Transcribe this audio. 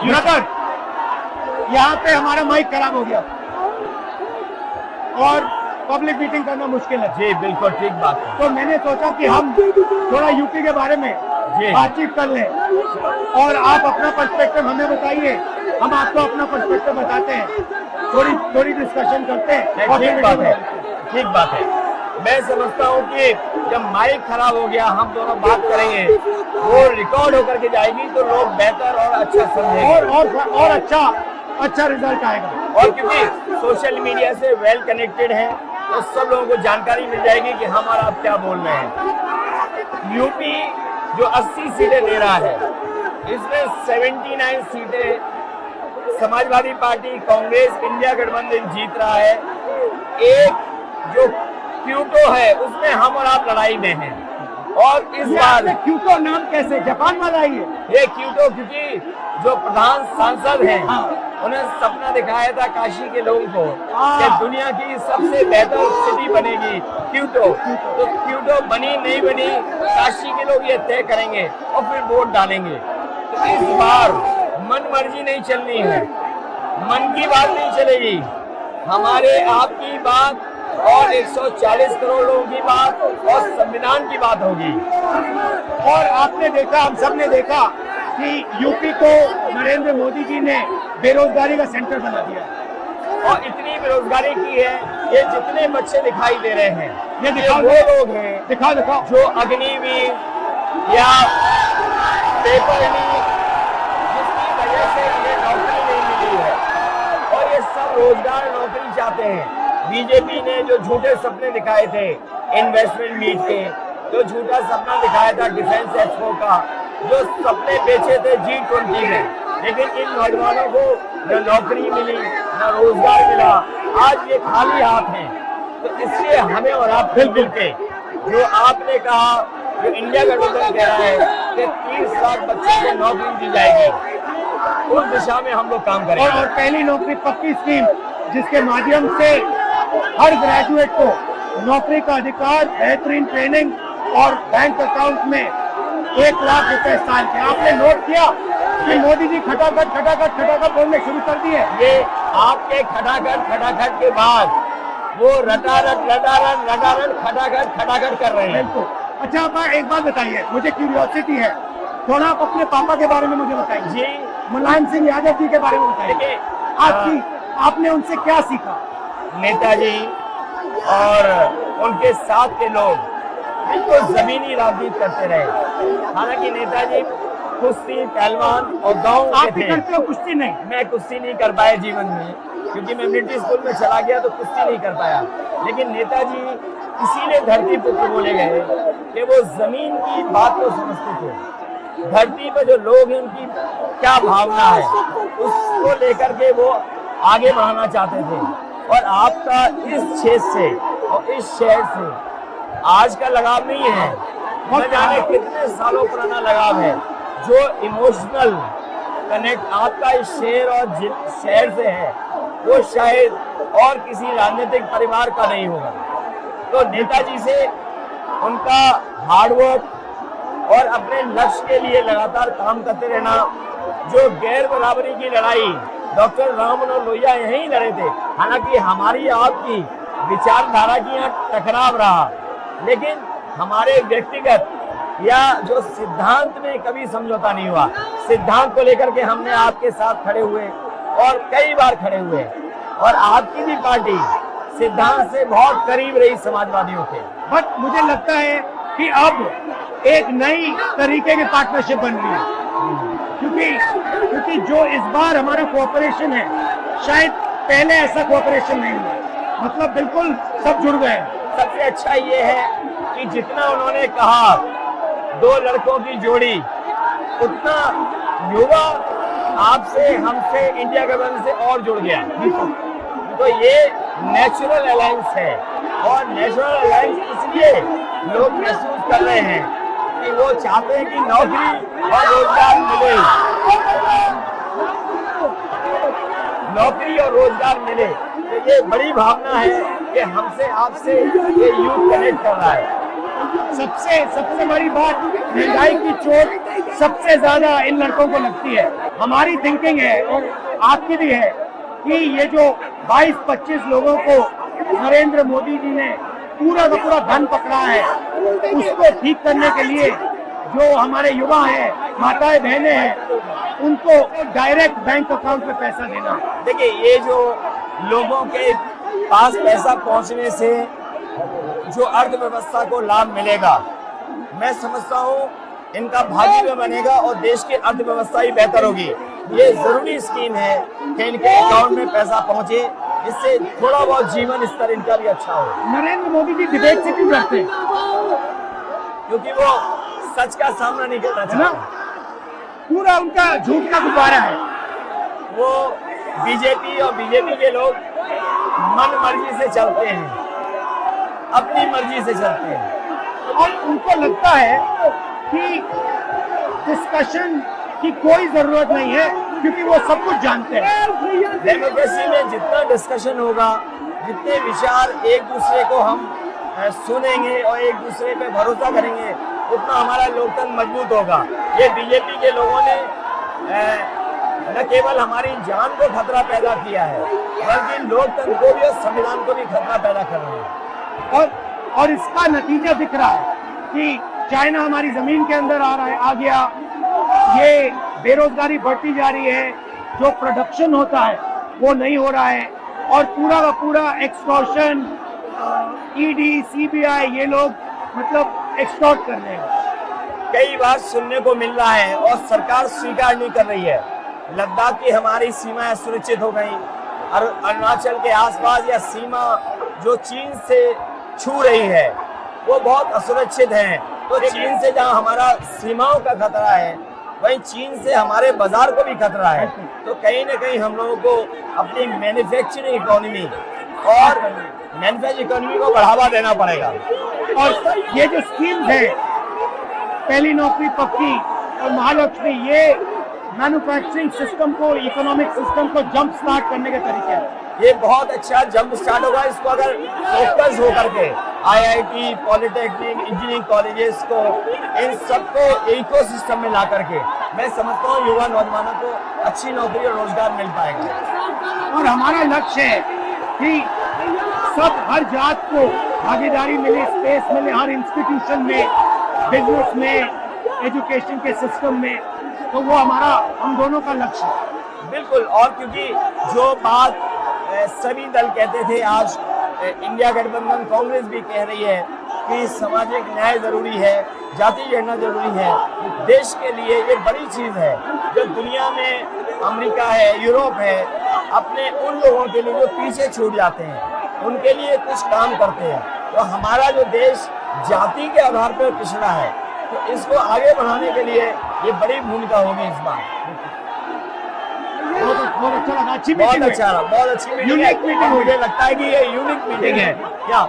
Brother, यहाँ पे हमारा माइक खराब हो गया और पब्लिक मीटिंग करना मुश्किल है। जी बिल्कुल ठीक बात है। तो मैंने सोचा कि हम थोड़ा यूपी के बारे में बातचीत कर लें और आप अपना पर्सपेक्टिव हमें बताइए, हम आपको अपना पर्सपेक्टिव बताते हैं, थोड़ी डिस्कशन करते हैं। ठीक बात है, ठीक बात है। मैं समझता हूँ कि जब माइक खराब हो गया, हम दोनों बात करेंगे, वो रिकॉर्ड होकर के जाएगी तो लोग बेहतर और अच्छा समझेंगे और अच्छा रिजल्ट आएगा। और क्योंकि सोशल मीडिया से वेल कनेक्टेड है तो सब लोगों को जानकारी मिल जाएगी कि हम और आप क्या बोल रहे हैं। यूपी जो 80 सीटें दे रहा है, इसमें 79 सीटें समाजवादी पार्टी, कांग्रेस, इंडिया गठबंधन जीत रहा है। एक जो क्यूटो है उसमें हम और आप लड़ाई में हैं। और इस बार क्यूटो नाम कैसे, जापान वाला ही है ये क्यूटो, क्योंकि जो प्रधान सांसद हैं उन्हें सपना दिखाया था काशी के लोगों को कि दुनिया की सबसे बेहतर सिटी बनेगी क्यूटो। तो क्यूटो बनी नहीं बनी, काशी के लोग ये तय करेंगे और फिर वोट डालेंगे। तो इस बार मन मर्जी नहीं चलनी है, मन की बात नहीं चलेगी, हमारे आपकी बात और 140 करोड़ लोगों की बात और संविधान की बात होगी। और आपने देखा, हम सब ने देखा कि यूपी को नरेंद्र मोदी जी ने बेरोजगारी का सेंटर बना दिया और इतनी बेरोजगारी की है। ये जितने बच्चे दिखाई दे रहे हैं, ये दिखाओ, वो लोग हैं दिखाओ जो अग्निवीर या पेपर लीक, जिसकी वजह से इन्हें नौकरी नहीं मिली है और ये सब रोजगार नौकरी चाहते हैं। बीजेपी ने जो झूठे सपने दिखाए थे इन्वेस्टमेंट मीट के, जो झूठा सपना दिखाया था डिफेंस एक्सपो का, जो सपने बेचे थे G20 में, लेकिन इन नौजवानों को न नौकरी मिली न रोजगार मिला, आज ये खाली हाथ हैं। तो इसलिए हमें और आप मिल के, जो आपने कहा, जो इंडिया गठबंधन कह रहा है कि 30 लाख बच्चों को नौकरी दी जाएगी, उस दिशा में हम लोग काम करेंगे। और पहली नौकरी पक्की स्कीम, जिसके माध्यम से हर ग्रेजुएट को नौकरी का अधिकार, बेहतरीन ट्रेनिंग और बैंक अकाउंट में 1 लाख रुपए साल के। आपने नोट किया कि मोदी जी खटाखट बोलने शुरू कर दिए। ये आपके खटाखट के बाद वो रटारट खटाखट कर रहे हैं। अच्छा, आप एक बात बताइए, मुझे क्यूरियोसिटी है, थोड़ा आप अपने पापा के बारे में मुझे बताइए जी। मुलायम सिंह यादव जी के बारे में बताइए। आपने उनसे क्या सीखा? नेताजी और उनके साथ के लोग बिल्कुल जमीनी राजनीति करते रहे। हालांकि नेताजी कुश्ती, पहलवान और गांव के थे। करते हो कुश्ती? नहीं, मैं कुश्ती नहीं कर पाया जीवन में, क्योंकि मैं मिलिट्री स्कूल में चला गया तो कुश्ती नहीं कर पाया। लेकिन नेताजी इसीलिए धरती पुत्र बोले गए कि वो जमीन की बात को समझते थे। धरती पर जो लोग हैं उनकी क्या भावना है, उसको लेकर के वो आगे बढ़ाना चाहते थे। और आपका इस क्षेत्र से और इस शहर से आज का लगाव नहीं है, न जाने कितने सालों पुराना लगाव है। जो इमोशनल कनेक्ट आपका इस शहर और शहर से है, वो शायद और किसी राजनीतिक परिवार का नहीं होगा। तो नेताजी से उनका हार्डवर्क और अपने लक्ष्य के लिए लगातार काम करते रहना, जो गैर बराबरी की लड़ाई डॉक्टर राम मनोहर लोहिया यहीं लड़े थे। हालांकि हमारी आपकी विचारधारा की यहाँ टकराव रहा, लेकिन हमारे व्यक्तिगत या जो सिद्धांत में कभी समझौता नहीं हुआ। सिद्धांत को लेकर के हमने आपके साथ खड़े हुए और कई बार खड़े हुए, और आपकी भी पार्टी सिद्धांत से बहुत करीब रही समाजवादियों के। बट मुझे लगता है कि अब एक नई तरीके की पार्टनरशिप बन रही है, क्योंकि जो इस बार हमारा कोऑपरेशन है, शायद पहले ऐसा कोऑपरेशन नहीं हुआ। मतलब बिल्कुल सब जुड़ गए। सबसे अच्छा ये है कि जितना उन्होंने कहा 2 लड़कों की जोड़ी, उतना युवा आपसे, हमसे, इंडिया गठबंधन से और जुड़ गया। तो ये नेचुरल अलायंस है, और नेचुरल अलायंस इसलिए लोग महसूस कर रहे हैं कि वो चाहते हैं कि नौकरी और रोजगार मिले, नौकरी और रोजगार मिले। तो ये बड़ी भावना है कि हमसे, आपसे ये यूथ कनेक्ट कर रहा है। सबसे बड़ी बात, महंगाई की चोट सबसे ज्यादा इन लड़कों को लगती है। हमारी थिंकिंग है और आपकी भी है कि ये जो 22-25 लोगों को नरेंद्र मोदी जी ने पूरा का पूरा धन पकड़ा है, उसको ठीक करने के लिए जो हमारे युवा हैं, माताएं बहनें हैं, उनको डायरेक्ट बैंक अकाउंट में पैसा देना। देखिए, ये जो लोगों के पास पैसा पहुंचने से जो अर्थव्यवस्था को लाभ मिलेगा, मैं समझता हूँ इनका भाग्य भी बनेगा और देश की अर्थव्यवस्था ही बेहतर होगी। ये जरूरी स्कीम है कि इनके अकाउंट में पैसा पहुंचे, इससे थोड़ा बहुत जीवन स्तर इनका भी अच्छा हो। नरेंद्र मोदी जी डिबेट से क्यों डरते हैं? क्योंकि वो सच का सामना नहीं करना चाहते। पूरा उनका झूठ का गुब्बारा है। वो बीजेपी और बीजेपी के लोग मन मर्जी से चलते हैं, अपनी मर्जी से चलते हैं और उनको लगता है कि डिस्कशन की कोई जरूरत नहीं है क्योंकि वो सब कुछ जानते हैं। डेमोक्रेसी में जितना डिस्कशन होगा, जितने विचार एक दूसरे को हम सुनेंगे और एक दूसरे पे भरोसा करेंगे, उतना हमारा लोकतंत्र मजबूत होगा। ये बीजेपी के लोगों ने न केवल हमारी जान को खतरा पैदा किया है, बल्कि लोकतंत्र को भी और संविधान को भी खतरा पैदा कर रहे हैं। और इसका नतीजा दिख रहा है कि चाइना हमारी जमीन के अंदर आ रहा है, आ गया। ये बेरोजगारी बढ़ती जा रही है, जो प्रोडक्शन होता है वो नहीं हो रहा है और पूरा का पूरा एक्सटॉर्शन, ईडी, सीबीआई, ये लोग मतलब एक्सटॉर्ट कर रहे हैं। कई बार सुनने को मिल रहा है और सरकार स्वीकार नहीं कर रही है, लद्दाख की हमारी सीमाएं सुरक्षित हो गई, अरुणाचल के आसपास या सीमा जो चीन से छू रही है वो बहुत असुरक्षित है। तो चीन से जहां हमारा सीमाओं का खतरा है, वहीं चीन से हमारे बाजार को भी खतरा है। तो कहीं ना कहीं हम लोगों को अपनी मैन्युफैक्चरिंग इकोनॉमी और मैन्युफैक्चरिंग इकोनॉमी को बढ़ावा देना पड़ेगा। और ये जो स्कीम्स है, पहली नौकरी पक्की और महालक्ष्मी, ये मैन्युफैक्चरिंग सिस्टम को, इकोनॉमिक सिस्टम को जंप स्टार्ट करने के तरीके हैं। ये बहुत अच्छा जंप स्टार्ट होगा। इसको अगर फोकस होकर के आईआईटी, पॉलिटेक्निक, इंजीनियरिंग कॉलेजेस को, इन सबको इकोसिस्टम में ला करके मैं समझता हूँ युवा नौजवानों को अच्छी नौकरी और रोजगार मिल पाएगा। और हमारा लक्ष्य है कि सब, हर जात को भागीदारी मिले, स्पेस मिले, हर इंस्टीट्यूशन में, बिजनेस में, एजुकेशन के सिस्टम में। तो वो हमारा, हम दोनों का लक्ष्य है। बिल्कुल। और क्योंकि जो बात सभी दल कहते थे, आज इंडिया गठबंधन कांग्रेस भी कह रही है कि सामाजिक न्याय जरूरी है, जाति गणना जरूरी है। देश के लिए ये बड़ी चीज है। जो दुनिया में अमेरिका है, यूरोप है, अपने उन लोगों के लिए जो पीछे छूट जाते हैं, उनके लिए कुछ काम करते हैं। तो हमारा जो देश जाति के आधार पर पिछड़ा है, तो इसको आगे बढ़ाने के लिए ये बड़ी भूमिका होगी इस बार। बहुत अच्छा लगा, अच्छी बहुत अच्छी मीटिंग है। मुझे लगता है कि ये यूनिक मीटिंग है क्या?